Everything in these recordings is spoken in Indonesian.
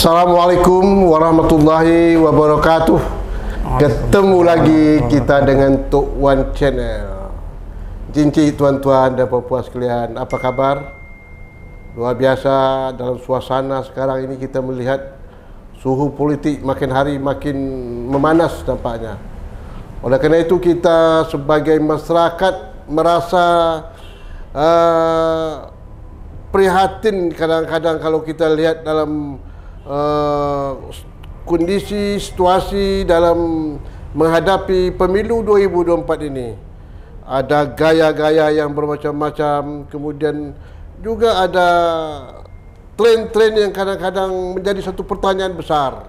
Assalamualaikum warahmatullahi wabarakatuh. Ketemu lagi kita dengan Tok Wan Channel. Cincin tuan-tuan dan puan-puan sekalian, apa kabar? Luar biasa dalam suasana sekarang ini kita melihat suhu politik makin hari makin memanas tampaknya. Oleh kerana itu kita sebagai masyarakat merasa prihatin kadang-kadang kalau kita lihat dalam kondisi situasi dalam menghadapi pemilu 2024 ini. Ada gaya-gaya yang bermacam-macam, kemudian juga ada tren-tren yang kadang-kadang menjadi satu pertanyaan besar.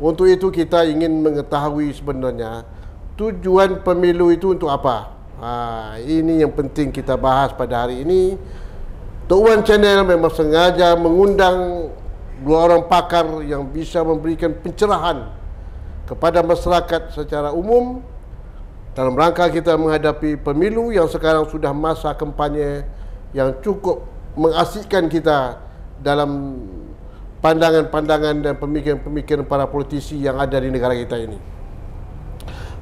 Untuk itu kita ingin mengetahui sebenarnya tujuan pemilu itu untuk apa. Ini yang penting kita bahas pada hari ini. Tok Wan Channel memang sengaja mengundang dua orang pakar yang bisa memberikan pencerahan kepada masyarakat secara umum dalam rangka kita menghadapi pemilu yang sekarang sudah masa kampanye yang cukup mengasyikkan kita dalam pandangan-pandangan dan pemikiran-pemikiran para politisi yang ada di negara kita ini.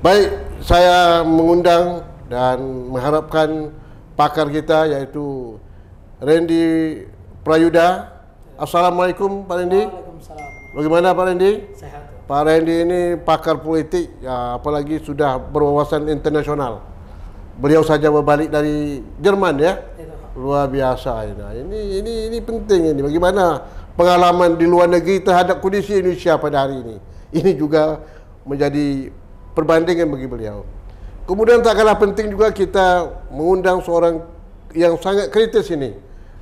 Baik, saya mengundang dan mengharapkan pakar kita yaitu Randy Prayudha. Assalamualaikum Pak Randy. Waalaikumsalam. Bagaimana Pak Randy? Sehat. Pak Randy ini pakar politik, ya, apalagi sudah berwawasan internasional. Beliau saja berbalik dari Jerman ya. Luar biasa ini. Ini penting ini. Bagaimana pengalaman di luar negeri terhadap kondisi Indonesia pada hari ini. Ini juga menjadi perbandingan bagi beliau. Kemudian tak kalah penting juga kita mengundang seorang yang sangat kritis ini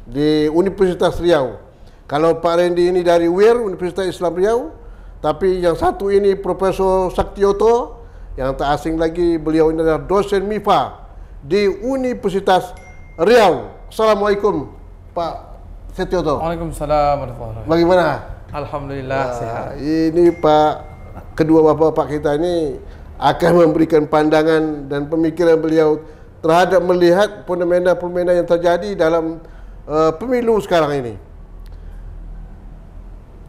di Universitas Riau. Kalau Pak Randy ini dari UIR, Universitas Islam Riau, tapi yang satu ini Profesor Saktioto, yang tak asing lagi beliau ini adalah dosen MIPA di Universitas Riau. Assalamualaikum Pak Saktioto. Waalaikumsalam warahmatullahi wabarakatuh. Bagaimana? Alhamdulillah sehat. Ini Pak, kedua bapak-bapak kita ini akan memberikan pandangan dan pemikiran beliau terhadap melihat fenomena-fenomena yang terjadi dalam pemilu sekarang ini.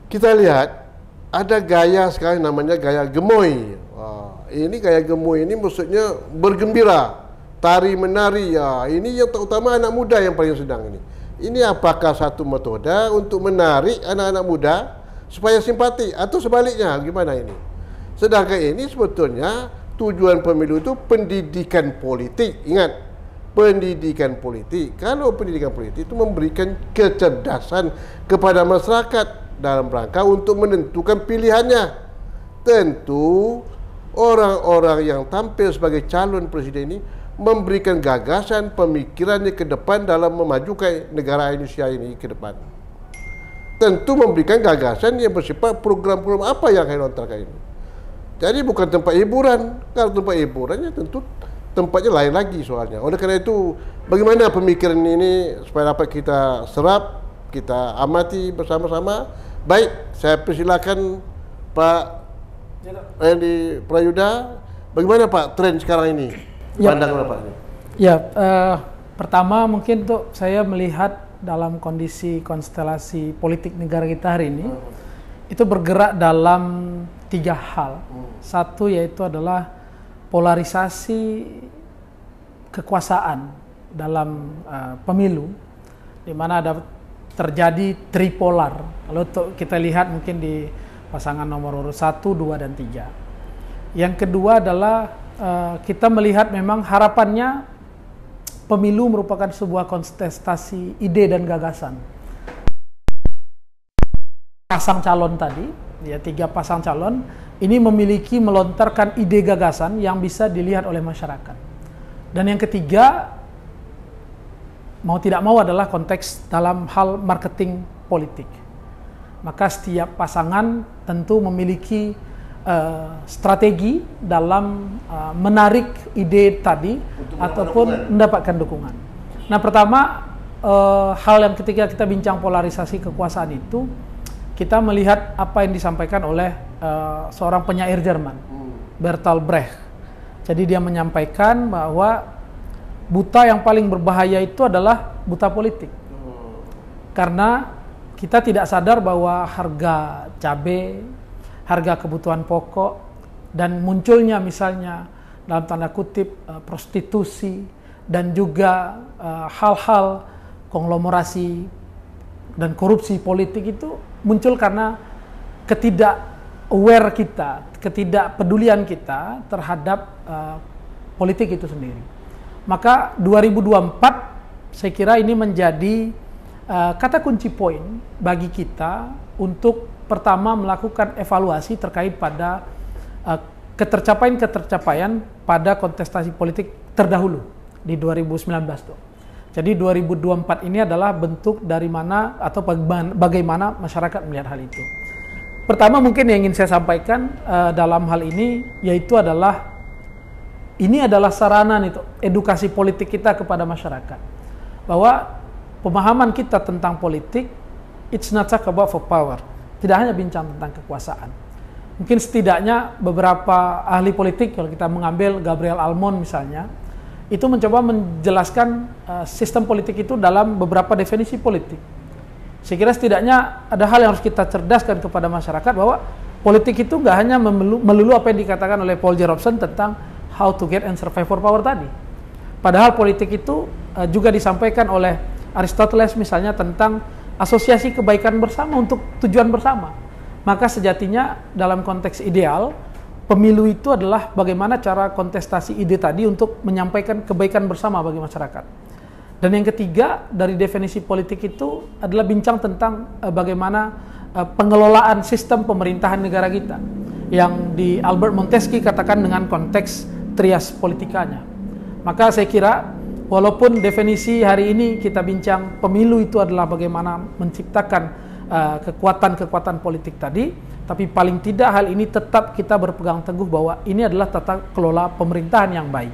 Kita lihat ada gaya sekarang namanya gaya gemoy. Ini gaya gemoy ini maksudnya bergembira, tari menari. Ini yang terutama anak muda yang paling sedang ini. Ini apakah satu metode untuk menarik anak-anak muda supaya simpati atau sebaliknya? Gimana ini? Sedangkan ini sebetulnya tujuan pemilu itu pendidikan politik. Ingat, pendidikan politik. Kalau pendidikan politik itu memberikan kecerdasan kepada masyarakat dalam rangka untuk menentukan pilihannya. Tentu orang-orang yang tampil sebagai calon presiden ini memberikan gagasan pemikirannya ke depan dalam memajukan negara Indonesia ini ke depan. Tentu memberikan gagasan yang bersifat program-program apa yang akan dilontarkan ini. Jadi bukan tempat hiburan. Kalau tempat hiburannya tentu tempatnya lain lagi soalnya. Oleh kerana itu, bagaimana pemikiran ini supaya dapat kita serap, kita amati bersama-sama. Baik, saya persilakan Pak Randy Prayudha. Bagaimana Pak tren sekarang ini? Pandangan Bapak ini. Ya, pertama mungkin untuk saya melihat dalam kondisi konstelasi politik negara kita hari ini itu bergerak dalam tiga hal. Satu yaitu adalah polarisasi kekuasaan dalam pemilu, di mana ada terjadi tripolar. Kalau kita lihat mungkin di pasangan nomor urut 1, 2, dan 3. Yang kedua adalah kita melihat memang harapannya pemilu merupakan sebuah kontestasi ide dan gagasan. Pasang calon tadi, ya 3 pasang calon, ini memiliki melontarkan ide gagasan yang bisa dilihat oleh masyarakat. Dan yang ketiga, mau tidak mau adalah konteks dalam hal marketing politik. Maka setiap pasangan tentu memiliki strategi dalam menarik ide tadi ataupun mendapatkan dukungan. Nah, pertama hal yang ketika kita bincang polarisasi kekuasaan itu, kita melihat apa yang disampaikan oleh seorang penyair Jerman, Bertolt Brecht. Jadi dia menyampaikan bahwa buta yang paling berbahaya itu adalah buta politik. Karena kita tidak sadar bahwa harga cabai, harga kebutuhan pokok, dan munculnya misalnya dalam tanda kutip prostitusi dan juga hal-hal konglomerasi dan korupsi politik itu muncul karena aware kita, ketidakpedulian kita terhadap politik itu sendiri. Maka 2024 saya kira ini menjadi kata kunci poin bagi kita untuk pertama melakukan evaluasi terkait pada ketercapaian pada kontestasi politik terdahulu di 2019 tuh. Jadi 2024 ini adalah bentuk dari mana atau bagaimana masyarakat melihat hal itu. Pertama mungkin yang ingin saya sampaikan dalam hal ini yaitu adalah ini adalah sarana nih, edukasi politik kita kepada masyarakat bahwa pemahaman kita tentang politik it's not talk about for power, tidak hanya bincang tentang kekuasaan. Mungkin setidaknya beberapa ahli politik, kalau kita mengambil Gabriel Almond misalnya, itu mencoba menjelaskan sistem politik itu dalam beberapa definisi politik. Saya kira setidaknya ada hal yang harus kita cerdaskan kepada masyarakat bahwa politik itu nggak hanya melulu apa yang dikatakan oleh Paul J. Robeson tentang how to get and survive for power tadi. Padahal politik itu juga disampaikan oleh Aristoteles misalnya tentang asosiasi kebaikan bersama untuk tujuan bersama. Maka sejatinya dalam konteks ideal, pemilu itu adalah bagaimana cara kontestasi ide tadi untuk menyampaikan kebaikan bersama bagi masyarakat. Dan yang ketiga dari definisi politik itu adalah bincang tentang bagaimana pengelolaan sistem pemerintahan negara kita yang di Albert Montesquieu katakan dengan konteks trias politikanya. Maka saya kira walaupun definisi hari ini kita bincang pemilu itu adalah bagaimana menciptakan kekuatan-kekuatan politik tadi, tapi paling tidak hal ini tetap kita berpegang teguh bahwa ini adalah tata kelola pemerintahan yang baik.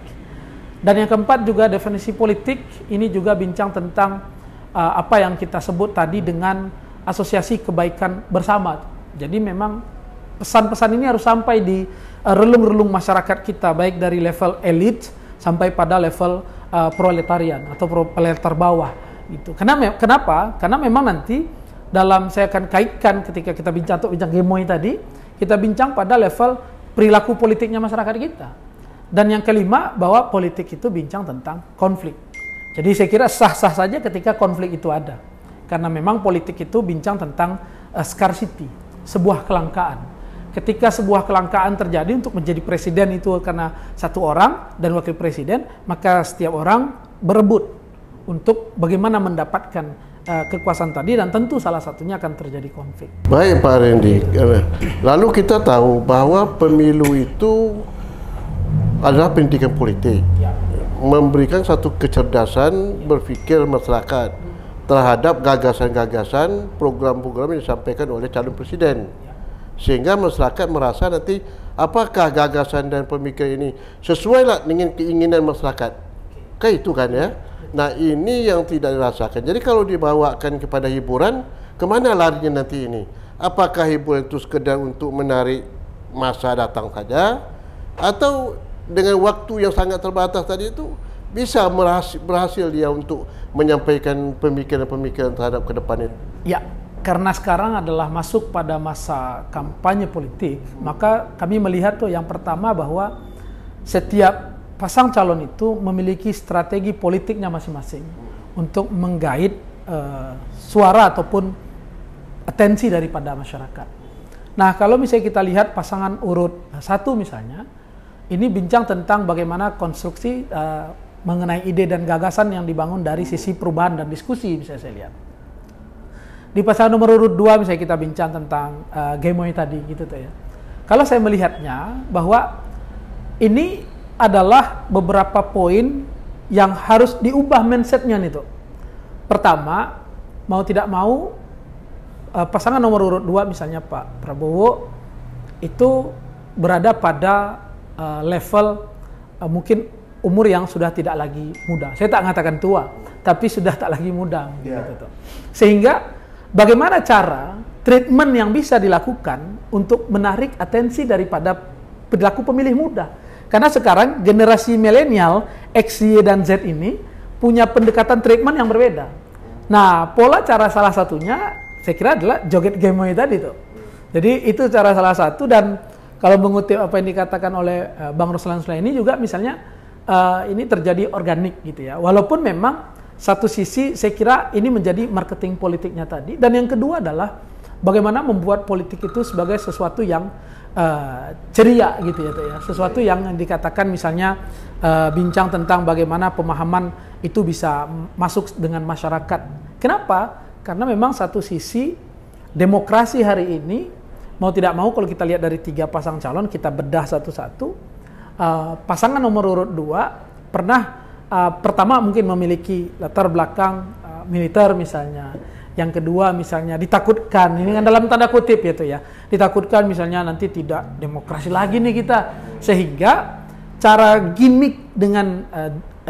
Dan yang keempat juga definisi politik ini juga bincang tentang apa yang kita sebut tadi dengan asosiasi kebaikan bersama. Jadi memang pesan-pesan ini harus sampai di relung-relung masyarakat kita, baik dari level elit sampai pada level proletarian atau proletar bawah gitu. Kenapa? Karena memang nanti saya akan kaitkan ketika kita bincang Gemoy tadi, kita bincang pada level perilaku politiknya masyarakat kita. Dan yang kelima, bahwa politik itu bincang tentang konflik. Jadi saya kira sah-sah saja ketika konflik itu ada. Karena memang politik itu bincang tentang scarcity, sebuah kelangkaan. Ketika sebuah kelangkaan terjadi untuk menjadi presiden itu karena satu orang dan wakil presiden, maka setiap orang berebut untuk bagaimana mendapatkan kekuasaan tadi, dan tentu salah satunya akan terjadi konflik. Baik Pak Randy, lalu kita tahu bahwa pemilu itu adalah pendidikan politik, memberikan satu kecerdasan berpikir masyarakat terhadap gagasan-gagasan, program-program yang disampaikan oleh calon presiden, sehingga masyarakat merasa nanti apakah gagasan dan pemikiran ini sesuai dengan keinginan masyarakat. Kayak itu kan ya. Nah ini yang tidak dirasakan. Jadi kalau dibawakan kepada hiburan, kemana larinya nanti ini? Apakah hiburan itu sekedar untuk menarik masa datang saja, atau dengan waktu yang sangat terbatas tadi itu bisa berhasil dia untuk menyampaikan pemikiran-pemikiran terhadap ke depan itu? Ya, karena sekarang adalah masuk pada masa kampanye politik, maka kami melihat tuh yang pertama bahwa setiap pasang calon itu memiliki strategi politiknya masing-masing untuk menggait suara ataupun atensi daripada masyarakat. Nah, kalau misalnya kita lihat pasangan urut 1 misalnya, ini bincang tentang bagaimana konstruksi mengenai ide dan gagasan yang dibangun dari sisi perubahan dan diskusi, bisa saya lihat. Di pasangan nomor urut 2 misalnya kita bincang tentang Gemoy tadi gitu tuh ya. Kalau saya melihatnya bahwa ini adalah beberapa poin yang harus diubah mindsetnya nih tuh. Pertama, mau tidak mau pasangan nomor urut 2 misalnya Pak Prabowo itu berada pada level mungkin umur yang sudah tidak lagi muda. Saya tak mengatakan tua, tapi sudah tak lagi muda gitu tuh. Sehingga bagaimana cara treatment yang bisa dilakukan untuk menarik atensi daripada perilaku pemilih muda? Karena sekarang generasi milenial X, Y, dan Z ini punya pendekatan treatment yang berbeda. Nah, pola cara salah satunya saya kira adalah joget gemoy tadi tuh. Jadi itu cara salah satu, dan kalau mengutip apa yang dikatakan oleh Bang Ruslan Sulaini juga misalnya ini terjadi organik gitu ya. Walaupun memang satu sisi saya kira ini menjadi marketing politiknya tadi, dan yang kedua adalah bagaimana membuat politik itu sebagai sesuatu yang ceria gitu ya, sesuatu yang dikatakan misalnya bincang tentang bagaimana pemahaman itu bisa masuk dengan masyarakat. Kenapa? Karena memang satu sisi demokrasi hari ini mau tidak mau kalau kita lihat dari 3 pasang calon, kita bedah satu-satu, pasangan nomor urut 2 pernah pertama mungkin memiliki latar belakang militer misalnya. Yang kedua misalnya ditakutkan, ini kan dalam tanda kutip gitu ya, ditakutkan misalnya nanti tidak demokrasi lagi nih kita, sehingga cara gimmick dengan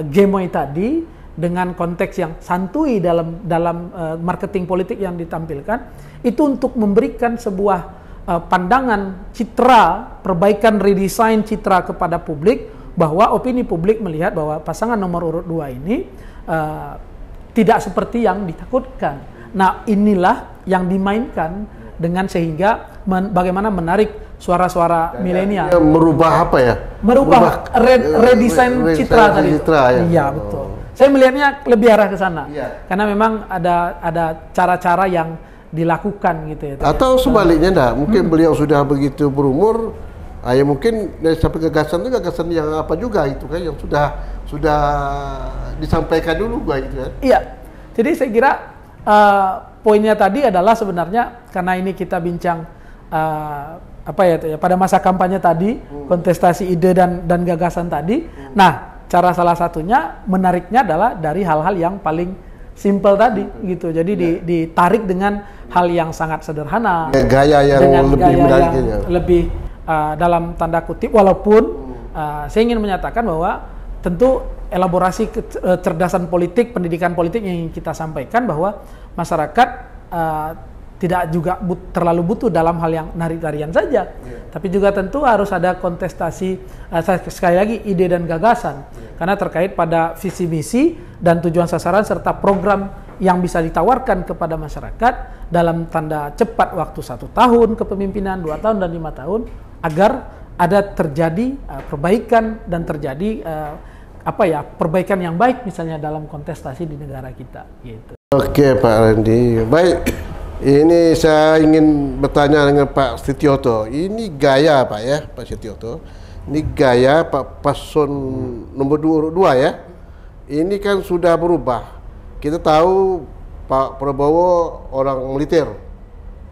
gemoy tadi dengan konteks yang santuy dalam marketing politik yang ditampilkan itu untuk memberikan sebuah pandangan citra, perbaikan redesign citra kepada publik, bahwa opini publik melihat bahwa pasangan nomor urut 2 ini tidak seperti yang ditakutkan. Nah, inilah yang dimainkan dengan sehingga bagaimana menarik suara-suara milenial. Merubah apa ya? Merubah redesign citra tadi. Iya, betul. Saya melihatnya lebih arah ke sana. Iya. Karena memang ada cara-cara yang dilakukan gitu ya. Atau sebaliknya enggak, mungkin beliau sudah begitu berumur, ya mungkin dari sampai gagasan itu gagasan yang apa juga itu kan, yang sudah disampaikan dulu gitu kan. Iya. Jadi saya kira poinnya tadi adalah sebenarnya karena ini kita bincang pada masa kampanye tadi, kontestasi ide dan gagasan tadi. Nah, cara salah satunya menariknya adalah dari hal-hal yang paling simple tadi gitu. Jadi ditarik dengan hal yang sangat sederhana, gaya yang dengan lebih gaya yang lebih dalam tanda kutip, walaupun saya ingin menyatakan bahwa tentu elaborasi kecerdasan politik, pendidikan politik yang kita sampaikan bahwa masyarakat tidak juga terlalu butuh dalam hal yang nari-narian saja, tapi juga tentu harus ada kontestasi, sekali lagi ide dan gagasan, karena terkait pada visi misi dan tujuan sasaran serta program yang bisa ditawarkan kepada masyarakat dalam tanda cepat waktu 1 tahun kepemimpinan, 2 tahun dan 5 tahun, agar ada terjadi perbaikan dan terjadi perbaikan yang baik misalnya dalam kontestasi di negara kita gitu. Oke Pak Randy, baik. Ini saya ingin bertanya dengan Pak Setioto. Ini gaya Pak ya, Pak Setioto. Ini gaya Pak paslon nomor 2 ya. Ini kan sudah berubah. Kita tahu Pak Prabowo orang militer,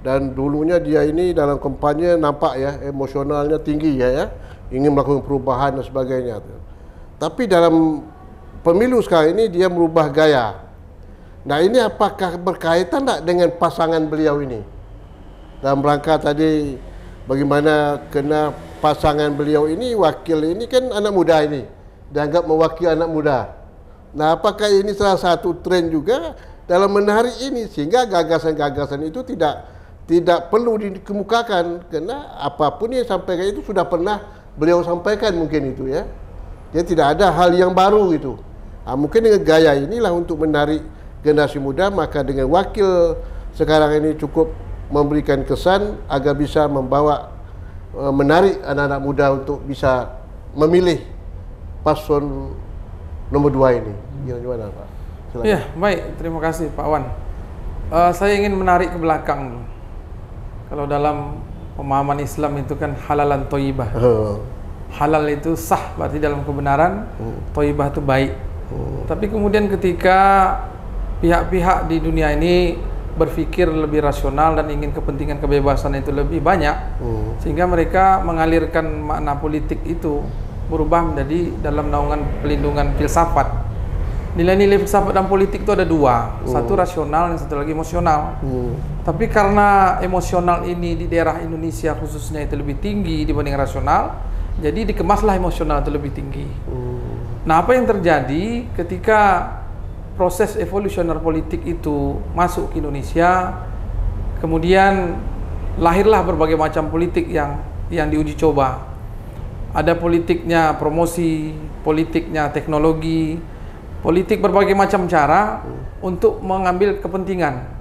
dan dulunya dia ini dalam kampanye nampak ya emosionalnya tinggi ya, ingin melakukan perubahan dan sebagainya. Tapi dalam pemilu sekarang ini dia merubah gaya. Nah, ini apakah berkaitan tak dengan pasangan beliau ini? Dalam rangka tadi bagaimana kena pasangan beliau ini, wakil ini kan anak muda ini, dianggap mewakili anak muda. Nah, apakah ini salah satu tren juga dalam menarik ini, sehingga gagasan-gagasan itu tidak perlu dikemukakan, karena apapun yang disampaikan itu sudah pernah beliau sampaikan mungkin itu ya. Jadi tidak ada hal yang baru gitu. Mungkin dengan gaya inilah untuk menarik generasi muda, maka dengan wakil sekarang ini cukup memberikan kesan agar bisa membawa menarik anak-anak muda untuk bisa memilih paslon nomor 2 ini. Gimana Pak? Silakan. Ya, baik. Terima kasih Pak Wan. Saya ingin menarik ke belakang. Kalau dalam pemahaman Islam itu kan halalan thayyibah. Halal itu sah, berarti dalam kebenaran, thayyibah itu baik. Tapi kemudian ketika pihak-pihak di dunia ini berpikir lebih rasional dan ingin kepentingan kebebasan itu lebih banyak, sehingga mereka mengalirkan makna politik itu berubah menjadi dalam naungan pelindungan filsafat. Nilai-nilai filsafat dan politik itu ada 2, satu rasional dan satu lagi emosional. Tapi karena emosional ini di daerah Indonesia khususnya itu lebih tinggi dibanding rasional, jadi dikemaslah emosional itu lebih tinggi. Nah, apa yang terjadi ketika proses evolusioner politik itu masuk ke Indonesia, kemudian lahirlah berbagai macam politik yang diuji coba. Ada politiknya promosi, politiknya teknologi, politik berbagai macam cara untuk mengambil kepentingan.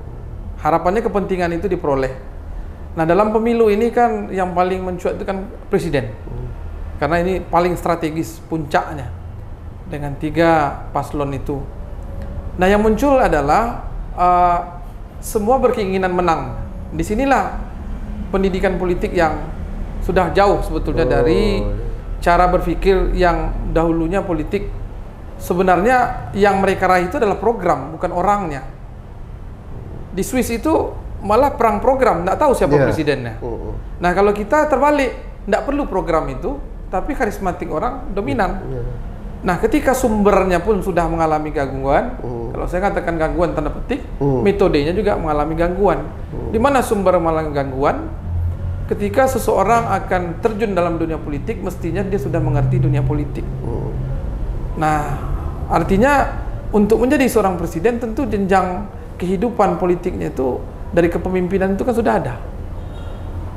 Harapannya kepentingan itu diperoleh. Nah, dalam pemilu ini kan yang paling mencuat itu kan presiden. Karena ini paling strategis, puncaknya dengan 3 paslon itu. Nah, yang muncul adalah semua berkeinginan menang. Disinilah pendidikan politik yang sudah jauh sebetulnya dari cara berpikir yang dahulunya politik. Sebenarnya yang mereka raih itu adalah program, bukan orangnya. Di Swiss itu malah perang program, tidak tahu siapa presidennya. Nah, kalau kita terbalik, tidak perlu program itu, tapi karismatik orang dominan. Nah, ketika sumbernya pun sudah mengalami gangguan, kalau saya katakan gangguan tanda petik, metodenya juga mengalami gangguan. Di mana sumber mengalami gangguan? Ketika seseorang akan terjun dalam dunia politik, mestinya dia sudah mengerti dunia politik. Nah, artinya untuk menjadi seorang presiden tentu jenjang kehidupan politiknya itu dari kepemimpinan itu kan sudah ada.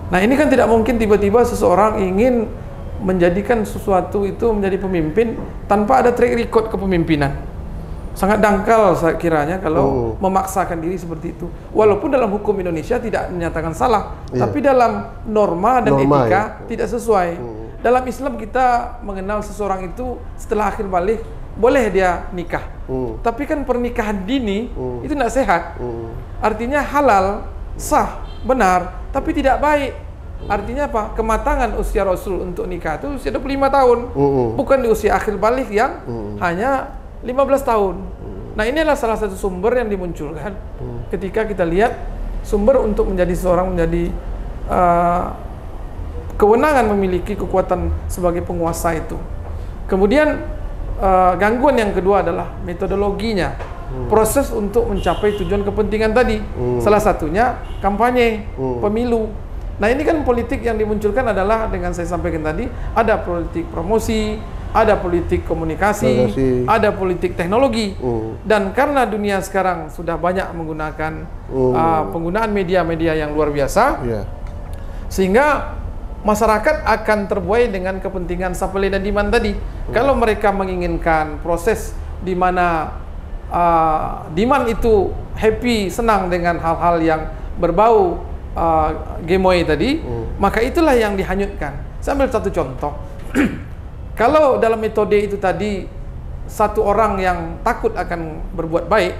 Nah, ini kan tidak mungkin tiba-tiba seseorang ingin menjadikan sesuatu itu menjadi pemimpin tanpa ada track record kepemimpinan. Sangat dangkal saya kiranya kalau memaksakan diri seperti itu. Walaupun dalam hukum Indonesia tidak menyatakan salah, tapi dalam norma dan etika tidak sesuai. Dalam Islam kita mengenal seseorang itu setelah akhir balik boleh dia nikah. Tapi kan pernikahan dini itu tidak sehat. Artinya halal, sah, benar, tapi tidak baik. Artinya apa? Kematangan usia Rasul untuk nikah itu usia 25 tahun. Bukan di usia akhir balik yang hanya 15 tahun. Nah, ini adalah salah satu sumber yang dimunculkan ketika kita lihat sumber untuk menjadi seorang menjadi kewenangan memiliki kekuatan sebagai penguasa itu. Kemudian gangguan yang kedua adalah metodologinya, proses untuk mencapai tujuan kepentingan tadi. Salah satunya kampanye, pemilu. Nah, ini kan politik yang dimunculkan adalah dengan saya sampaikan tadi, ada politik promosi, ada politik komunikasi, ada politik teknologi. Dan karena dunia sekarang sudah banyak menggunakan penggunaan media-media yang luar biasa, sehingga masyarakat akan terbuai dengan kepentingan supply dan demand tadi. Kalau mereka menginginkan proses di mana demand itu happy, senang dengan hal-hal yang berbau gemoy tadi, maka itulah yang dihanyutkan. Saya ambil satu contoh. Kalau dalam metode itu tadi satu orang yang takut akan berbuat baik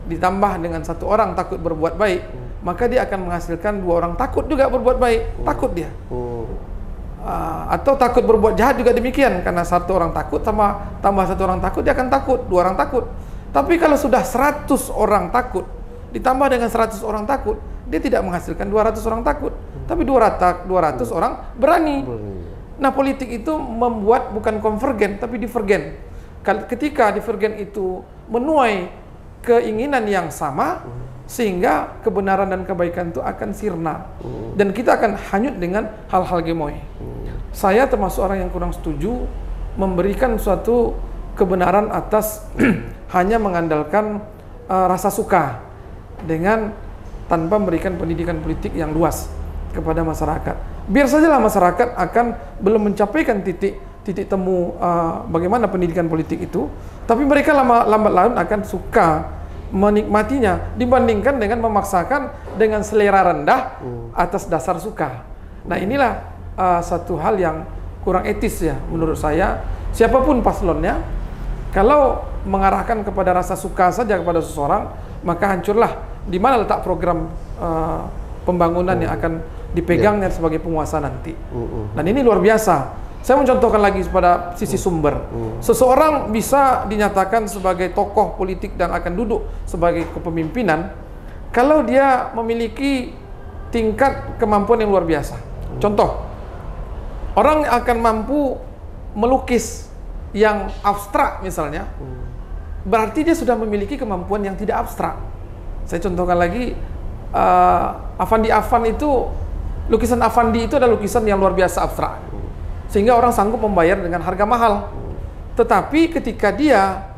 ditambah dengan satu orang takut berbuat baik, maka dia akan menghasilkan 2 orang takut juga berbuat baik. Takut dia. Atau takut berbuat jahat juga demikian, karena satu orang takut tambah satu orang takut, dia akan takut, 2 orang takut. Tapi kalau sudah 100 orang takut ditambah dengan 100 orang takut, dia tidak menghasilkan 200 orang takut, tapi 200 orang berani. Nah, politik itu membuat bukan konvergen tapi divergen. Ketika divergen itu menuai keinginan yang sama, sehingga kebenaran dan kebaikan itu akan sirna, dan kita akan hanyut dengan hal-hal gemoy. Saya termasuk orang yang kurang setuju memberikan suatu kebenaran atas hanya mengandalkan rasa suka dengan tanpa memberikan pendidikan politik yang luas kepada masyarakat. Biar sajalah masyarakat akan belum mencapaikan titik temu bagaimana pendidikan politik itu, tapi mereka lambat laun akan suka menikmatinya dibandingkan dengan memaksakan dengan selera rendah atas dasar suka. Nah, inilah satu hal yang kurang etis ya menurut saya. Siapapun paslonnya, kalau mengarahkan kepada rasa suka saja kepada seseorang, maka hancurlah di mana letak program pembangunan yang akan dipegangnya sebagai penguasa nanti. Dan ini luar biasa. Saya mencontohkan lagi pada sisi sumber. Seseorang bisa dinyatakan sebagai tokoh politik dan akan duduk sebagai kepemimpinan kalau dia memiliki tingkat kemampuan yang luar biasa. Contoh, orang akan mampu melukis yang abstrak misalnya, berarti dia sudah memiliki kemampuan yang tidak abstrak. Saya contohkan lagi, Afandi Afan itu, lukisan Afandi itu adalah lukisan yang luar biasa abstrak, sehingga orang sanggup membayar dengan harga mahal. Tetapi ketika dia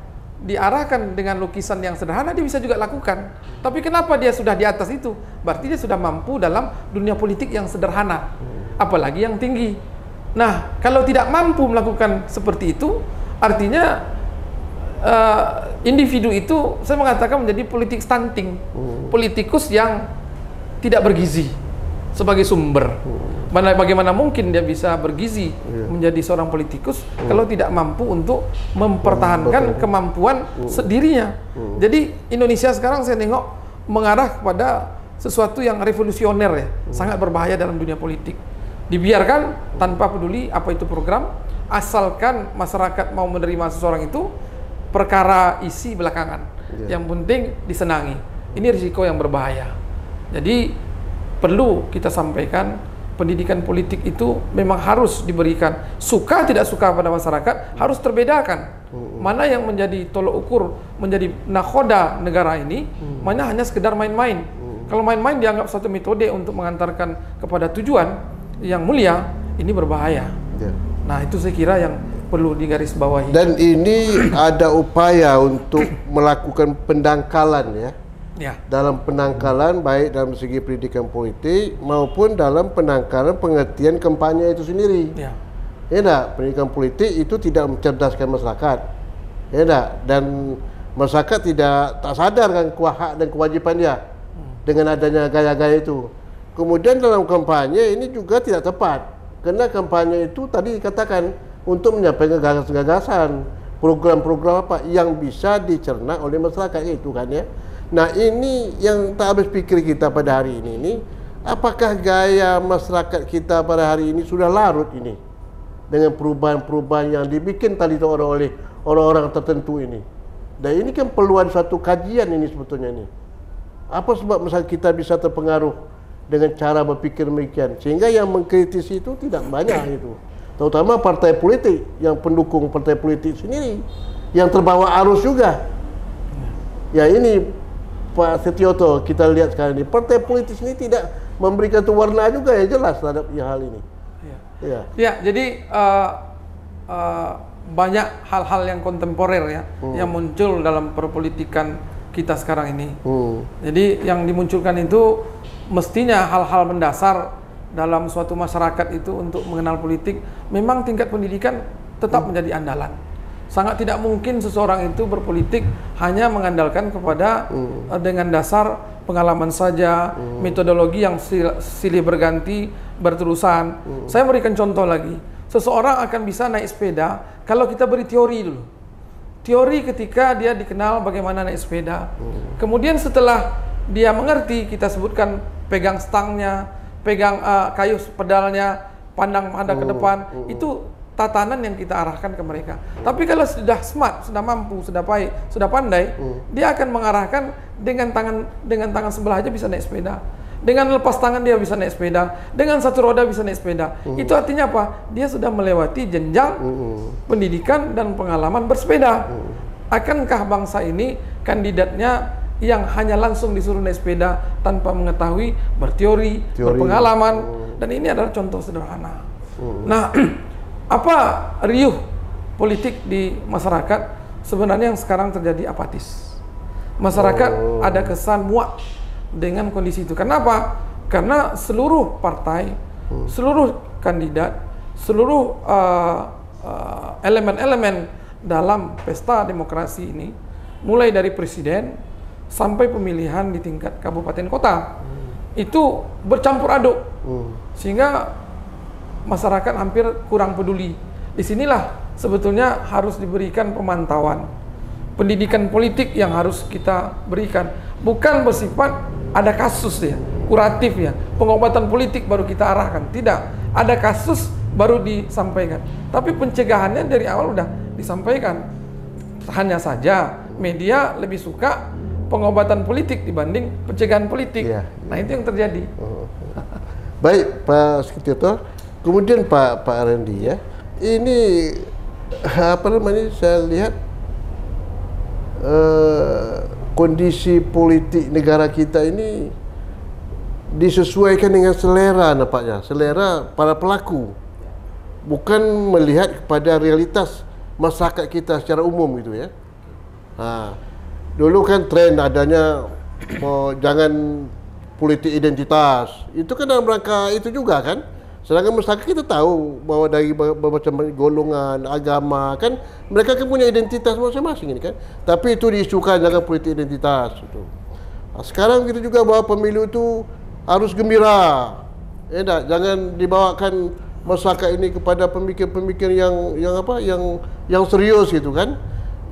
diarahkan dengan lukisan yang sederhana, dia bisa juga lakukan. Tapi kenapa dia sudah di atas itu? Berarti dia sudah mampu dalam dunia politik yang sederhana, apalagi yang tinggi. Nah, kalau tidak mampu melakukan seperti itu, artinya individu itu saya mengatakan menjadi politik stunting, politikus yang tidak bergizi sebagai sumber. Bagaimana mungkin dia bisa bergizi menjadi seorang politikus kalau tidak mampu untuk mempertahankan kemampuan dirinya. Jadi Indonesia sekarang saya tengok mengarah kepada sesuatu yang revolusioner ya, sangat berbahaya dalam dunia politik. Dibiarkan tanpa peduli apa itu program, asalkan masyarakat mau menerima seseorang itu, perkara isi belakangan. Yang penting disenangi. Ini risiko yang berbahaya. Jadi perlu kita sampaikan, pendidikan politik itu memang harus diberikan. Suka tidak suka pada masyarakat harus terbedakan. Mana yang menjadi tolok ukur, menjadi nakhoda negara ini, mana hanya sekedar main-main. Kalau main-main dianggap satu metode untuk mengantarkan kepada tujuan yang mulia, ini berbahaya. Nah, itu saya kira yang perlu digarisbawahi. Dan ini ada upaya untuk melakukan pendangkalan ya. Dalam penangkalan baik dalam segi pendidikan politik maupun dalam penangkalan pengertian kampanye itu sendiri. Ya enggak, pendidikan politik itu tidak mencerdaskan masyarakat. Ya enggak, dan masyarakat tak sadar kan hak dan kewajiban dia dengan adanya gaya-gaya itu. Kemudian dalam kampanye ini juga tidak tepat. Karena kampanye itu tadi dikatakan untuk menyampaikan gagasan-gagasan, program-program apa yang bisa dicerna oleh masyarakat itu kan ya. Nah, ini yang tak habis pikir kita pada hari ini, apakah gaya masyarakat kita pada hari ini sudah larut ini dengan perubahan-perubahan yang dibikin tadi itu oleh orang-orang tertentu ini. Dan ini kan perlu ada satu kajian ini sebetulnya ini. Apa sebab masyarakat kita bisa terpengaruh dengan cara berpikir demikian, sehingga yang mengkritisi itu tidak banyak itu, terutama partai politik yang pendukung partai politik sendiri yang terbawa arus juga. Ya ini Pak Setioto, kita lihat sekarang ini partai politik ini tidak memberikan tu warna juga yang jelas terhadap hal ini. Ya, jadi banyak hal-hal yang kontemporer ya yang muncul dalam perpolitikan kita sekarang ini. Jadi yang dimunculkan itu mestinya hal-hal mendasar dalam suatu masyarakat itu untuk mengenal politik. Memang tingkat pendidikan tetap menjadi andalan. Sangat tidak mungkin seseorang itu berpolitik hanya mengandalkan kepada dengan dasar pengalaman saja, metodologi yang silih berganti, berterusan. Saya berikan contoh lagi. Seseorang akan bisa naik sepeda kalau kita beri teori dulu. Teori ketika dia dikenal bagaimana naik sepeda. Kemudian setelah dia mengerti, kita sebutkan pegang stangnya, pegang kayu pedalnya, pandang ke depan, itu tatanan yang kita arahkan ke mereka. Tapi kalau sudah smart, sudah mampu, sudah baik, sudah pandai, dia akan mengarahkan dengan tangan sebelah aja bisa naik sepeda. Dengan lepas tangan dia bisa naik sepeda, dengan satu roda bisa naik sepeda. Itu artinya apa? Dia sudah melewati jenjang pendidikan dan pengalaman bersepeda. Akankah bangsa ini kandidatnya yang hanya langsung disuruh naik sepeda tanpa mengetahui, berteori, berpengalaman? Dan ini adalah contoh sederhana. Nah, apa riuh politik di masyarakat? Sebenarnya yang sekarang terjadi apatis. Masyarakat ada kesan muak dengan kondisi itu. Kenapa? Karena seluruh partai, seluruh kandidat, seluruh elemen-elemen dalam pesta demokrasi ini, mulai dari presiden sampai pemilihan di tingkat kabupaten kota, itu bercampur aduk, sehingga masyarakat hampir kurang peduli. Disinilah sebetulnya harus diberikan pemantauan. Pendidikan politik yang harus kita berikan bukan bersifat ada kasus ya, kuratif ya, pengobatan politik baru kita arahkan. Tidak, ada kasus baru disampaikan. Tapi pencegahannya dari awal udah disampaikan. Hanya saja media lebih suka pengobatan politik dibanding pencegahan politik. Nah, itu yang terjadi. Baik, Pak Setioto. Kemudian Pak Randy ya. Ini apa namanya, saya lihat kondisi politik negara kita ini disesuaikan dengan selera nampaknya, selera para pelaku, bukan melihat kepada realitas masyarakat kita secara umum gitu ya. Dulu kan tren adanya jangan politik identitas, itu kan dalam rangka itu juga kan, Sedangkan masyarakat kita tahu bahwa dari berbagai golongan, agama, kan mereka kan punya identitas masing-masing ini kan. Tapi itu diisukan jangan politik identitas itu. Sekarang kita juga bahwa pemilu itu harus gembira. Jangan dibawakan masyarakat ini kepada pemikir-pemikir yang serius gitu kan.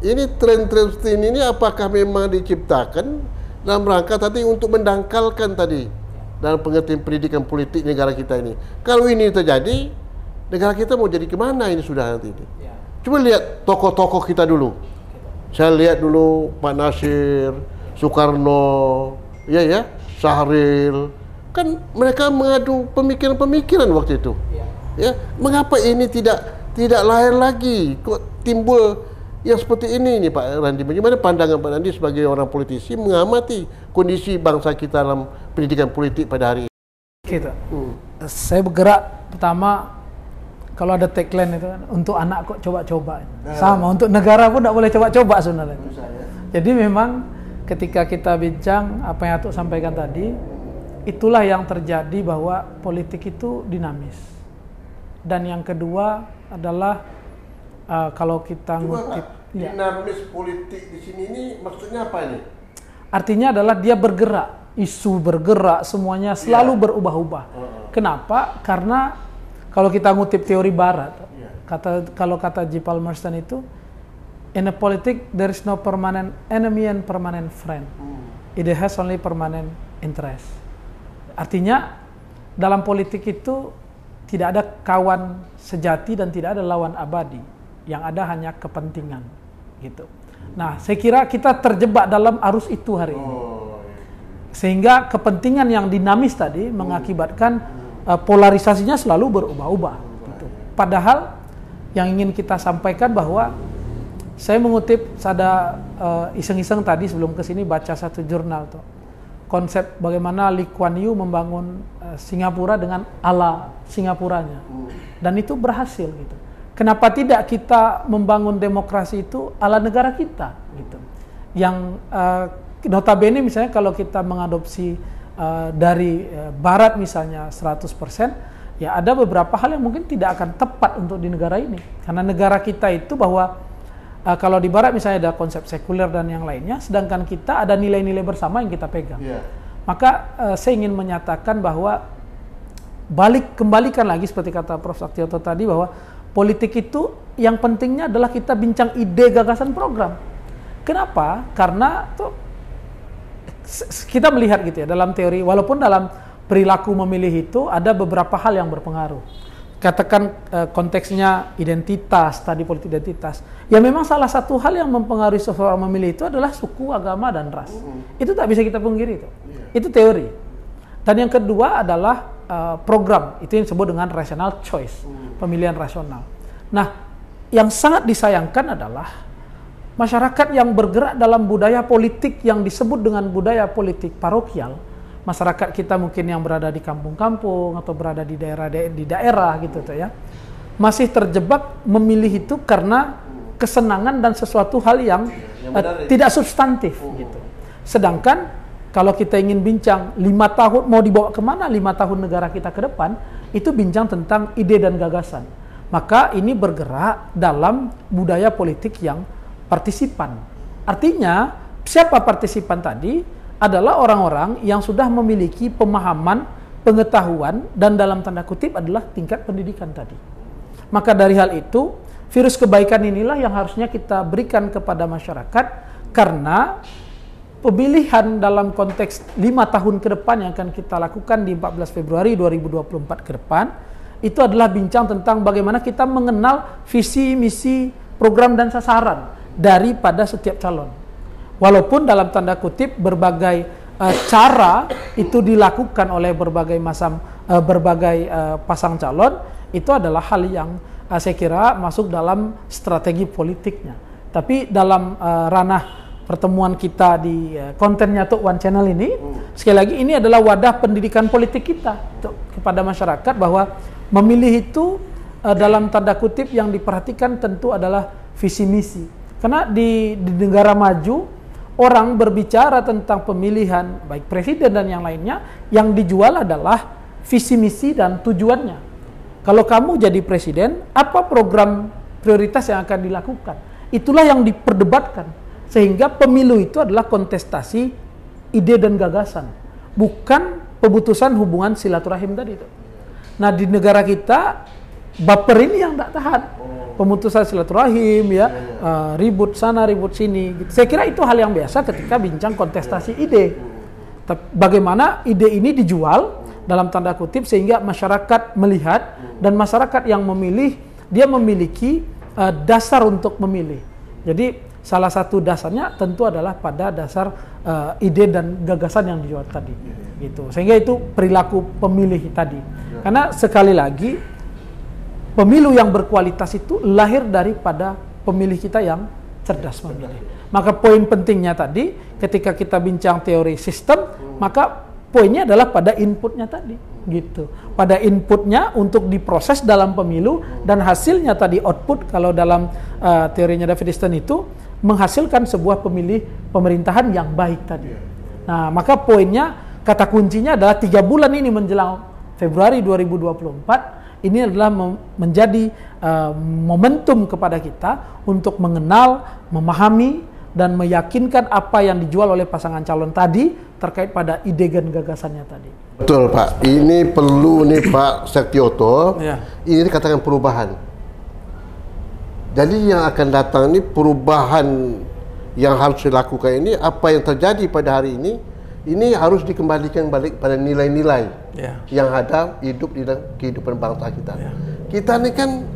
Ini tren-tren ini apakah memang diciptakan dalam rangka tadi untuk mendangkalkan tadi dalam pengertian pendidikan politik negara kita ini. Kalau ini terjadi, negara kita mau jadi kemana ini sudah nanti ini? Coba lihat tokoh-tokoh kita dulu. Saya lihat dulu Pak Nasir, Soekarno, Sahril. Kan mereka mengadu pemikiran-pemikiran waktu itu. Ya, mengapa ini tidak lahir lagi? Kok timbul yang seperti ini Pak Randi? Bagaimana pandangan Pak Randi sebagai orang politisi mengamati kondisi bangsa kita dalam pendidikan politik pada hari ini? Gitu. Saya bergerak pertama kalau ada tagline itu kan, untuk anak kok coba-coba. Sama untuk negara pun tidak boleh coba-coba sebenarnya. Jadi memang ketika kita bincang apa yang Atuk sampaikan tadi, itulah yang terjadi bahwa politik itu dinamis. Dan yang kedua adalah kalau kita ngutip dinamis politik di sini ini maksudnya apa ini? Artinya adalah dia bergerak, isu bergerak, semuanya selalu berubah-ubah. Kenapa? Karena kalau kita ngutip teori Barat, kalau kata J. Palmerston itu, in a politics there is no permanent enemy and permanent friend. It has only permanent interest. Artinya dalam politik itu tidak ada kawan sejati dan tidak ada lawan abadi. Yang ada hanya kepentingan gitu. Nah, saya kira kita terjebak dalam arus itu hari ini. Sehingga kepentingan yang dinamis tadi mengakibatkan polarisasinya selalu berubah-ubah gitu. Padahal yang ingin kita sampaikan bahwa saya mengutip ada iseng-iseng tadi sebelum ke sini baca satu jurnal tuh. Konsep bagaimana Lee Kuan Yew membangun Singapura dengan ala Singapuranya. Dan itu berhasil gitu. Kenapa tidak kita membangun demokrasi itu ala negara kita gitu. Yang notabene misalnya kalau kita mengadopsi dari Barat misalnya 100%, ya ada beberapa hal yang mungkin tidak akan tepat untuk di negara ini. Karena negara kita itu bahwa kalau di Barat misalnya ada konsep sekuler dan yang lainnya, sedangkan kita ada nilai-nilai bersama yang kita pegang. Maka saya ingin menyatakan bahwa kembalikan lagi seperti kata Prof. Saktioto tadi bahwa politik itu yang pentingnya adalah kita bincang ide, gagasan, program. Kenapa? Karena tuh kita melihat gitu ya dalam teori, walaupun dalam perilaku memilih itu ada beberapa hal yang berpengaruh. Katakan konteksnya identitas, tadi politik identitas. Ya memang salah satu hal yang mempengaruhi seseorang memilih itu adalah suku, agama, dan ras. Itu tak bisa kita pungkiri itu. Itu teori. Dan yang kedua adalah program, itu yang disebut dengan rational choice, pemilihan rasional. Nah, yang sangat disayangkan adalah masyarakat yang bergerak dalam budaya politik yang disebut dengan budaya politik parokial, masyarakat kita mungkin yang berada di kampung-kampung atau berada di daerah gitu tuh ya, masih terjebak memilih itu karena kesenangan dan sesuatu hal yang tidak substantif gitu. Sedangkan kalau kita ingin bincang 5 tahun mau dibawa kemana 5 tahun negara kita ke depan, itu bincang tentang ide dan gagasan. Maka ini bergerak dalam budaya politik yang partisipan. Artinya siapa partisipan tadi? Adalah orang-orang yang sudah memiliki pemahaman, pengetahuan, dan dalam tanda kutip adalah tingkat pendidikan tadi. Maka dari hal itu, virus kebaikan inilah yang harusnya kita berikan kepada masyarakat, karena pemilihan dalam konteks 5 tahun ke depan yang akan kita lakukan di 14 Februari 2024 ke depan, itu adalah bincang tentang bagaimana kita mengenal visi, misi, program, dan sasaran daripada setiap calon. Walaupun dalam tanda kutip berbagai cara itu dilakukan oleh berbagai pasang calon, itu adalah hal yang saya kira masuk dalam strategi politiknya. Tapi dalam ranah pertemuan kita di kontennya Tok One Channel ini, sekali lagi ini adalah wadah pendidikan politik kita kepada masyarakat bahwa memilih itu dalam tanda kutip yang diperhatikan tentu adalah visi misi. Karena di negara maju orang berbicara tentang pemilihan baik presiden dan yang lainnya, yang dijual adalah visi misi dan tujuannya. Kalau kamu jadi presiden, apa program prioritas yang akan dilakukan? Itulah yang diperdebatkan. Sehingga pemilu itu adalah kontestasi ide dan gagasan, bukan pemutusan hubungan silaturahim tadi itu. Nah, di negara kita baper ini yang tak tahan. Pemutusan silaturahim ya, ribut sana ribut sini. Saya kira itu hal yang biasa ketika bincang kontestasi ide. Bagaimana ide ini dijual dalam tanda kutip sehingga masyarakat melihat, dan masyarakat yang memilih dia memiliki dasar untuk memilih. Jadi salah satu dasarnya tentu adalah pada dasar ide dan gagasan yang dijual tadi. Gitu. Sehingga itu perilaku pemilih tadi. Karena sekali lagi pemilu yang berkualitas itu lahir daripada pemilih kita yang cerdas memilih. Maka poin pentingnya tadi ketika kita bincang teori sistem, maka poinnya adalah pada inputnya tadi, gitu. Pada inputnya untuk diproses dalam pemilu, dan hasilnya tadi output kalau dalam teorinya David Easton itu menghasilkan sebuah pemerintahan yang baik tadi. Nah, maka poinnya, kata kuncinya adalah 3 bulan ini menjelang Februari 2024 ini adalah menjadi momentum kepada kita untuk mengenal, memahami, dan meyakinkan apa yang dijual oleh pasangan calon tadi terkait pada ide dan gagasannya tadi. Betul Pak, ini perlu nih Pak Sektioto, ini dikatakan perubahan. Jadi yang akan datang ini perubahan yang harus dilakukan ini, apa yang terjadi pada hari ini harus dikembalikan balik pada nilai-nilai yang ada hidup di dalam kehidupan bangsa kita. Kita ini kan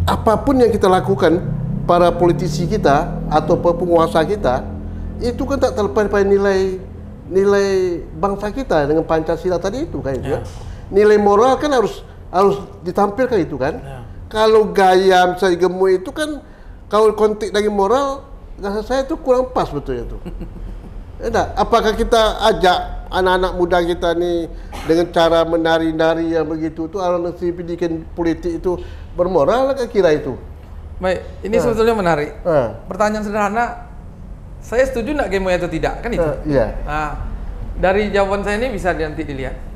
apapun yang kita lakukan, para politisi kita atau penguasa kita, itu kan tak terlepas pada nilai bangsa kita dengan Pancasila tadi itu kan itu. Nilai moral kan harus ditampilkan itu kan. Kalau gaya misalnya gemuk itu kan, kalau konteks dari moral, rasa saya itu kurang pas betulnya itu. Apakah kita ajak anak-anak muda kita nih dengan cara menari-nari yang begitu itu, orang pendidikan politik itu bermoral, kira itu? Baik, ini sebetulnya menarik. Pertanyaan sederhana, saya setuju nggak Gemoy atau tidak, kan itu? Nah, dari jawaban saya ini bisa nanti dilihat.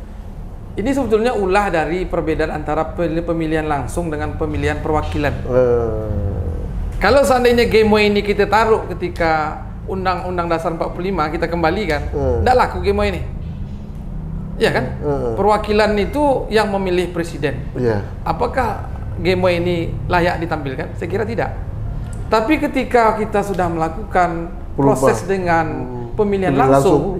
Ini sebetulnya ulah dari perbedaan antara pemilihan langsung dengan pemilihan perwakilan. Kalau seandainya Gemoy ini kita taruh ketika Undang-Undang Dasar 45 kita kembalikan, tidak laku Gemoy ini. Iya kan? Perwakilan itu yang memilih presiden. Apakah Gemoy ini layak ditampilkan? Saya kira tidak. Tapi ketika kita sudah melakukan proses dengan pemilihan langsung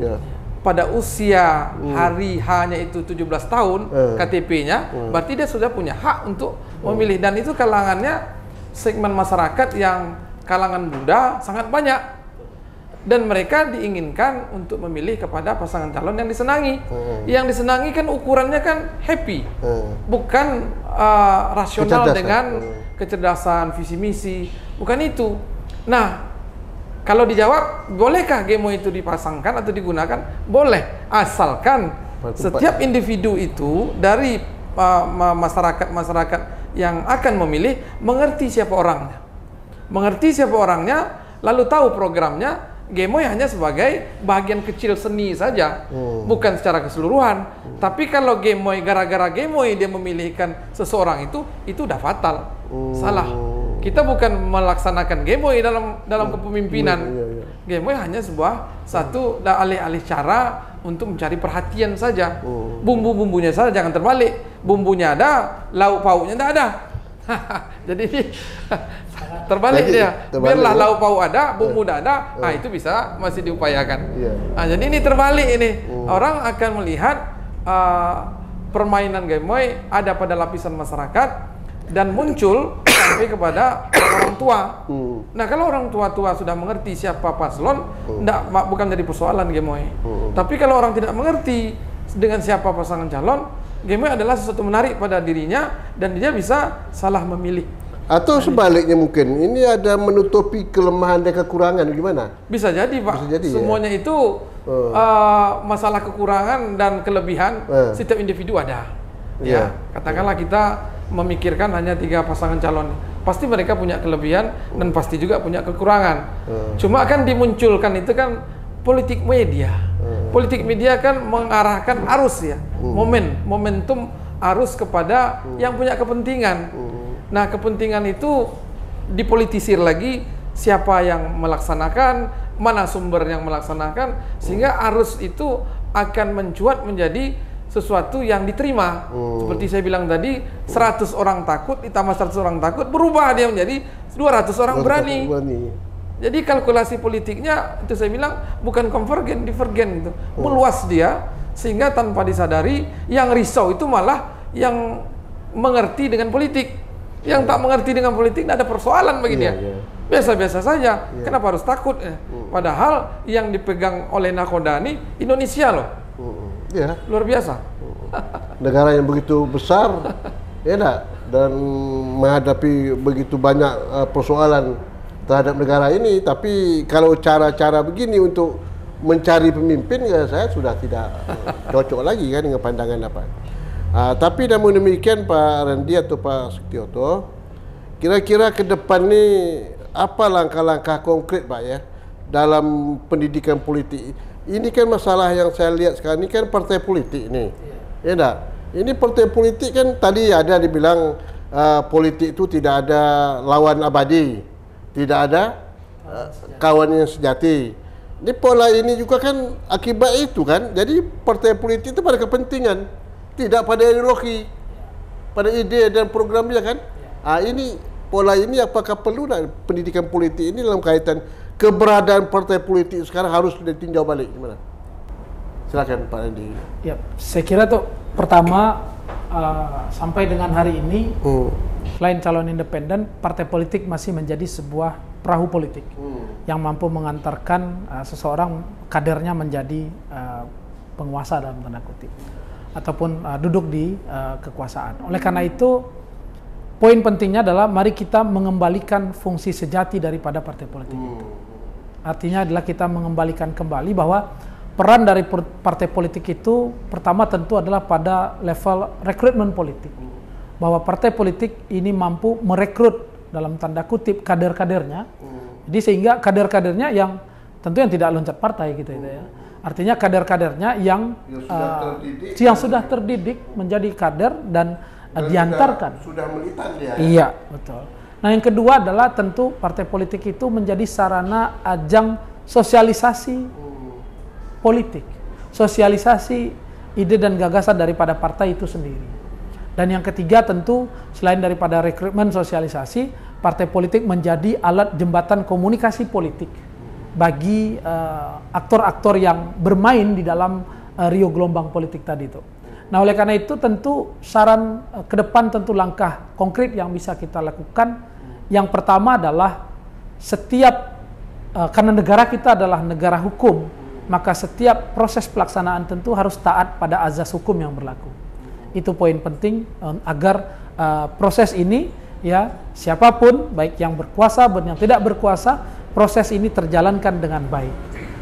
pada usia hari H-nya itu 17 tahun KTP-nya, berarti dia sudah punya hak untuk memilih, dan itu kalangannya segmen masyarakat yang kalangan muda sangat banyak, dan mereka diinginkan untuk memilih kepada pasangan calon yang disenangi. Yang disenangi kan ukurannya kan happy, bukan rasional dengan kecerdasan, visi misi, bukan itu. Nah, kalau dijawab, bolehkah Gemoy itu dipasangkan atau digunakan? Boleh, asalkan setiap individu itu dari masyarakat yang akan memilih mengerti siapa orangnya. Mengerti siapa orangnya, lalu tahu programnya. Gemoy hanya sebagai bagian kecil seni saja, bukan secara keseluruhan. Tapi kalau Gemoy, gara-gara Gemoy dia memilihkan seseorang itu udah fatal, salah. Kita bukan melaksanakan Gemoy dalam kepemimpinan. Gemoy hanya satu alih-alih cara untuk mencari perhatian saja. Bumbu-bumbunya saja, jangan terbalik. Bumbunya ada, lauk pauknya tidak ada. Jadi ini terbalik dia. Biarlah lauk pauk ada, bumbu tidak ada, nah itu bisa masih diupayakan. Nah, jadi ini terbalik ini. Orang akan melihat permainan Gemoy ada pada lapisan masyarakat dan muncul sampai kepada orang tua. Nah, kalau orang tua sudah mengerti siapa paslon, bukan jadi persoalan Gemoy. Tapi kalau orang tidak mengerti dengan siapa pasangan calon, Gemoy adalah sesuatu menarik pada dirinya dan dia bisa salah memilih. Atau sebaliknya mungkin ini ada menutupi kelemahan dan kekurangan, gimana? Bisa jadi Pak. Bisa jadi, semuanya itu masalah kekurangan dan kelebihan setiap individu ada. Katakanlah kita memikirkan hanya 3 pasangan calon, pasti mereka punya kelebihan dan pasti juga punya kekurangan. Cuma kan dimunculkan itu kan politik media. Politik media kan mengarahkan arus ya, momentum arus kepada yang punya kepentingan. Nah, kepentingan itu dipolitisir lagi, siapa yang melaksanakan, mana sumber yang melaksanakan, sehingga arus itu akan mencuat menjadi sesuatu yang diterima. Seperti saya bilang tadi, 100 orang takut ditambah 100 orang takut, berubah dia menjadi 200 orang berani. Jadi kalkulasi politiknya itu saya bilang bukan konvergen, divergen gitu. Meluas dia sehingga tanpa disadari yang risau itu malah yang mengerti dengan politik. Yang tak mengerti dengan politik tidak ada persoalan bagi dia. Biasa-biasa saja. Kenapa harus takut? Padahal yang dipegang oleh nakoda ini Indonesia loh. Luar biasa. Negara yang begitu besar, ya enggak? Dan menghadapi begitu banyak persoalan terhadap negara ini, tapi kalau cara-cara begini untuk mencari pemimpin, ya saya sudah tidak cocok lagi kan dengan pandangan apa. Tapi namun demikian Pak Randi atau Pak Sektioto, kira-kira ke depan ini apa langkah-langkah konkret Pak ya dalam pendidikan politik? Ini kan masalah yang saya lihat sekarang ini kan partai politik nih, ya enggak? Ini partai politik kan tadi ada dibilang politik itu tidak ada lawan abadi. Tidak ada kawan yang sejati. Ini pola ini juga kan akibat itu kan. Jadi partai politik itu pada kepentingan, tidak pada ideologi, pada ide dan programnya kan. Ini pola ini apakah perlu pendidikan politik ini dalam kaitan keberadaan partai politik sekarang harus ditinjau balik gimana? Silakan Pak Andi. Ya, saya kira tuh pertama sampai dengan hari ini selain calon independen, partai politik masih menjadi sebuah perahu politik yang mampu mengantarkan seseorang kadernya menjadi penguasa dalam tanda kutip ataupun duduk di kekuasaan. Oleh karena itu, poin pentingnya adalah mari kita mengembalikan fungsi sejati daripada partai politik itu. Artinya adalah kita mengembalikan kembali bahwa peran dari partai politik itu pertama tentu adalah pada level rekrutmen politik. Bahwa partai politik ini mampu merekrut dalam tanda kutip kader-kadernya. Jadi sehingga kader-kadernya yang tentu yang tidak loncat partai gitu ya. Artinya kader-kadernya yang sudah terdidik menjadi kader dan diantarkan. Sudah militan dia. Iya, betul. Nah, yang kedua adalah tentu partai politik itu menjadi sarana ajang sosialisasi politik. Sosialisasi ide dan gagasan daripada partai itu sendiri. Dan yang ketiga tentu selain daripada rekrutmen sosialisasi, partai politik menjadi alat jembatan komunikasi politik bagi aktor-aktor yang bermain di dalam rio gelombang politik tadi itu. Nah, oleh karena itu tentu saran ke depan tentu langkah konkret yang bisa kita lakukan. Yang pertama adalah karena negara kita adalah negara hukum, maka setiap proses pelaksanaan tentu harus taat pada azas hukum yang berlaku. Itu poin penting agar proses ini ya siapapun baik yang berkuasa maupun yang tidak berkuasa, proses ini terjalankan dengan baik.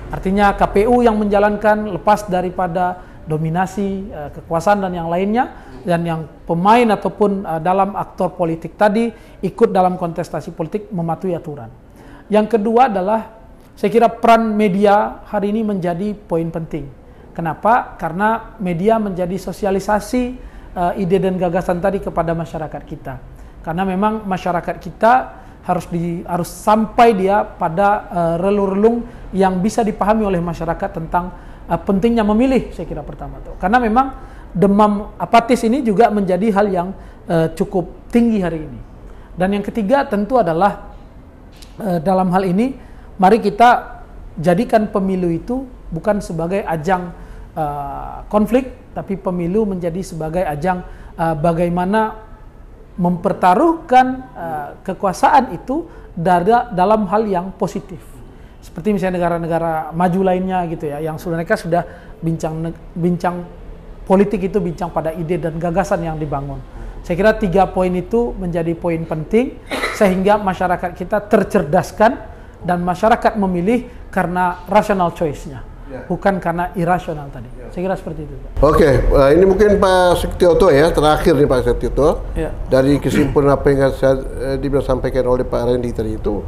Artinya KPU yang menjalankan lepas daripada dominasi kekuasaan dan yang lainnya, dan yang pemain ataupun dalam aktor politik tadi ikut dalam kontestasi politik mematuhi aturan. Yang kedua adalah saya kira peran media hari ini menjadi poin penting. Kenapa? Karena media menjadi sosialisasi ide dan gagasan tadi kepada masyarakat kita. Karena memang masyarakat kita harus sampai dia pada relung-relung yang bisa dipahami oleh masyarakat tentang pentingnya memilih, saya kira pertama tuh. Karena memang demam apatis ini juga menjadi hal yang cukup tinggi hari ini. Dan yang ketiga tentu adalah dalam hal ini mari kita jadikan pemilu itu bukan sebagai ajang konflik, tapi pemilu menjadi sebagai ajang bagaimana mempertaruhkan kekuasaan itu dalam hal yang positif. Seperti misalnya negara-negara maju lainnya gitu ya, yang mereka sudah bincang politik itu bincang pada ide dan gagasan yang dibangun. Saya kira 3 poin itu menjadi poin penting sehingga masyarakat kita tercerdaskan dan masyarakat memilih karena rational choice-nya. Bukan karena irasional tadi. Saya kira seperti itu. Oke, ini mungkin Pak Sektioto ya, terakhir nih Pak Sektioto. Dari kesimpulan apa yang saya disampaikan oleh Pak Randy tadi itu,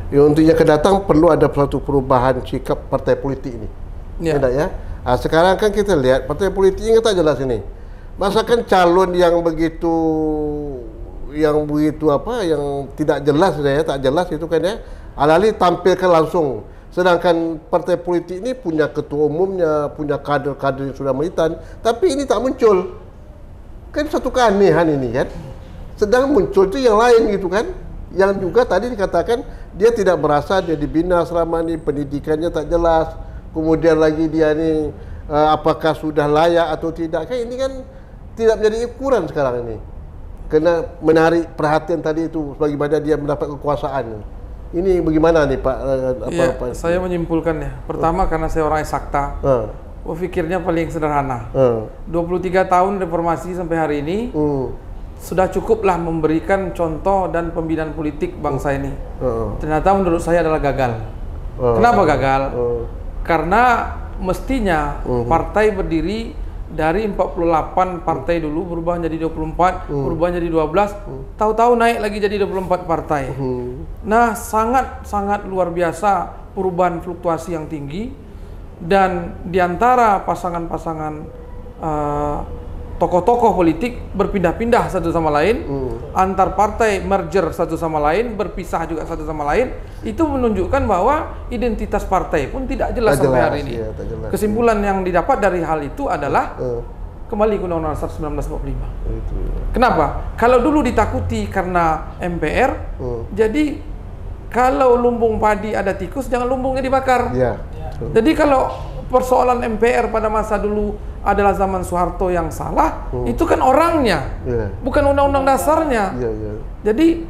ya, untuk yang kedatang perlu ada suatu perubahan sikap partai politik ini. Ya. Sekarang kan kita lihat partai politik ini tak jelas ini. Masakan calon yang begitu apa, yang tidak jelas ya, tak jelas itu kan ya, alih-alih tampilkan langsung. Sedangkan partai politik ini punya ketua umumnya, punya kader-kader yang sudah militan, tapi ini tak muncul. Kan satu keanehan ini kan. Sedang muncul itu yang lain gitu kan. Yang juga tadi dikatakan dia tidak merasa dia dibina selama ini, pendidikannya tak jelas. Kemudian lagi dia ini apakah sudah layak atau tidak. Kan ini kan tidak menjadi ukuran sekarang ini. Kena menarik perhatian tadi itu bagaimana dia mendapat kekuasaan. Ini bagaimana nih Pak? Pak? Saya menyimpulkan ya. Pertama karena saya orang eksakta, pikirnya paling sederhana. 23 tahun reformasi sampai hari ini sudah cukuplah memberikan contoh dan pembinaan politik bangsa ini. Ternyata menurut saya adalah gagal. Kenapa gagal? Karena mestinya partai berdiri dari 48 partai dulu berubah menjadi 24, berubah menjadi 12, tahu-tahu naik lagi jadi 24 partai. Nah, sangat luar biasa perubahan fluktuasi yang tinggi, dan diantara pasangan-pasangan tokoh-tokoh politik berpindah-pindah satu sama lain, antar partai merger satu sama lain, berpisah juga satu sama lain, itu menunjukkan bahwa identitas partai pun tidak jelas sampai hari ini. Kesimpulan yang didapat dari hal itu adalah kembali ke Undang-Undang Dasar 1945. Kenapa? Kalau dulu ditakuti karena MPR, jadi kalau lumbung padi ada tikus, jangan lumbungnya dibakar. Jadi kalau persoalan MPR pada masa dulu adalah zaman Soeharto yang salah, itu kan orangnya, bukan undang-undang dasarnya. Jadi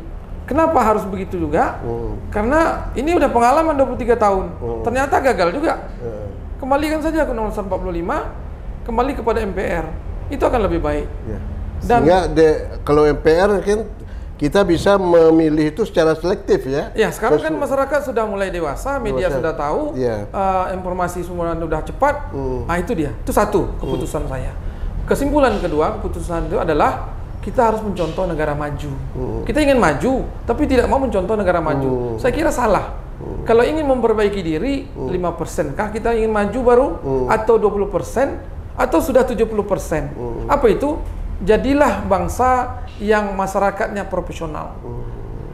kenapa harus begitu juga? Karena ini udah pengalaman 23 tahun, ternyata gagal juga. Kembalikan saja ke Undang-Undang 45, kembali kepada MPR, itu akan lebih baik. Dan sehingga kalau MPR kan kita bisa memilih itu secara selektif ya. Ya, sekarang kan masyarakat sudah mulai dewasa, media sudah tahu, informasi semua sudah cepat. Nah, itu dia. Itu satu keputusan saya. Kesimpulan kedua, keputusan itu adalah kita harus mencontoh negara maju. Kita ingin maju, tapi tidak mau mencontoh negara maju. Saya kira salah. Kalau ingin memperbaiki diri, 5% kah kita ingin maju baru? Atau 20%? Atau sudah 70%? Apa itu? Jadilah bangsa yang masyarakatnya profesional.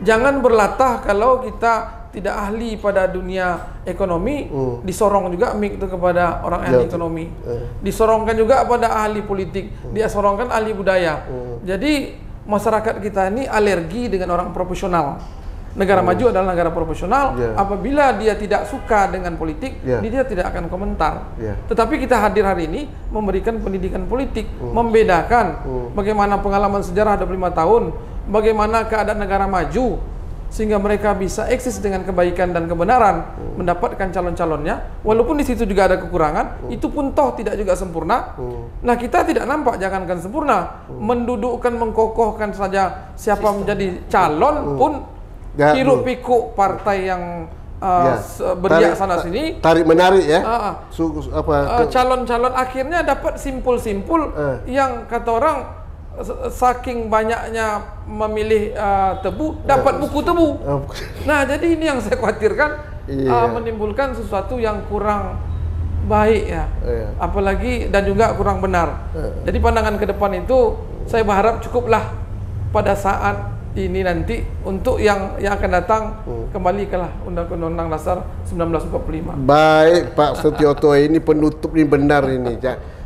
Jangan berlatah kalau kita tidak ahli pada dunia ekonomi, disorong juga mik itu kepada orang ahli ekonomi. Disorongkan juga pada ahli politik, dia sorongkan ahli budaya. Jadi masyarakat kita ini alergi dengan orang profesional. Negara maju adalah negara profesional. Apabila dia tidak suka dengan politik, dia tidak akan komentar. Tetapi kita hadir hari ini memberikan pendidikan politik, membedakan bagaimana pengalaman sejarah 25 tahun, bagaimana keadaan negara maju, sehingga mereka bisa eksis dengan kebaikan dan kebenaran, mendapatkan calon-calonnya, walaupun di situ juga ada kekurangan, itu pun toh tidak juga sempurna. Nah, kita tidak nampak, jangankan sempurna, mendudukkan, mengkokohkan saja siapa menjadi calon pun hiruk pikuk partai yang beriak sana sini, tarik menarik ya. Calon-calon akhirnya dapat simpul-simpul yang kata orang saking banyaknya memilih tebu dapat buku tebu. Nah, jadi ini yang saya khawatirkan, menimbulkan sesuatu yang kurang baik ya. Apalagi dan juga kurang benar. Jadi pandangan ke depan itu saya berharap cukuplah pada saat ini nanti untuk yang akan datang kembali ke Undang-Undang Dasar 1945. Baik Pak Setioto, ini penutup ini benar ini.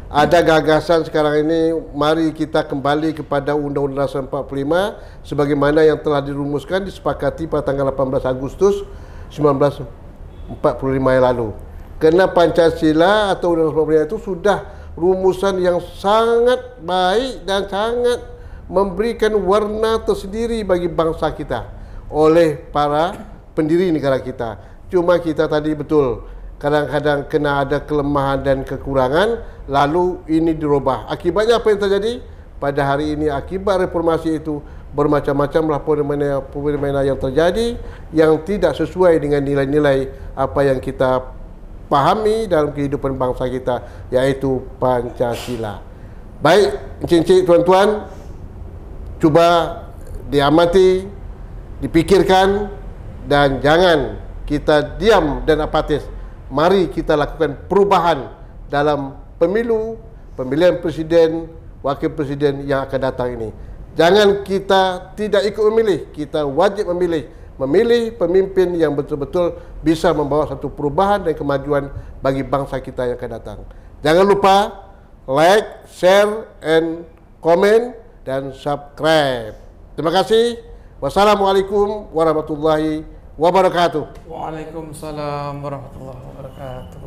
Ada gagasan sekarang ini, mari kita kembali kepada Undang-Undang Dasar 45 sebagaimana yang telah dirumuskan, disepakati pada tanggal 18 Agustus 1945 yang lalu. Karena Pancasila atau Undang-Undang 45 itu sudah rumusan yang sangat baik dan sangat memberikan warna tersendiri bagi bangsa kita oleh para pendiri negara kita. Cuma kita tadi betul kadang-kadang kena ada kelemahan dan kekurangan, lalu ini dirubah. Akibatnya apa yang terjadi? Pada hari ini akibat reformasi itu bermacam-macamlah fenomena yang terjadi yang tidak sesuai dengan nilai-nilai apa yang kita pahami dalam kehidupan bangsa kita, yaitu Pancasila. Baik, encik-encik, tuan-tuan, coba diamati, dipikirkan, dan jangan kita diam dan apatis. Mari kita lakukan perubahan dalam pemilu, pemilihan presiden, wakil presiden yang akan datang ini. Jangan kita tidak ikut memilih, kita wajib memilih pemimpin yang betul-betul bisa membawa satu perubahan dan kemajuan bagi bangsa kita yang akan datang. Jangan lupa like, share, and comment, dan subscribe. Terima kasih. Wassalamualaikum warahmatullahi wabarakatuh. Waalaikumsalam warahmatullahi wabarakatuh.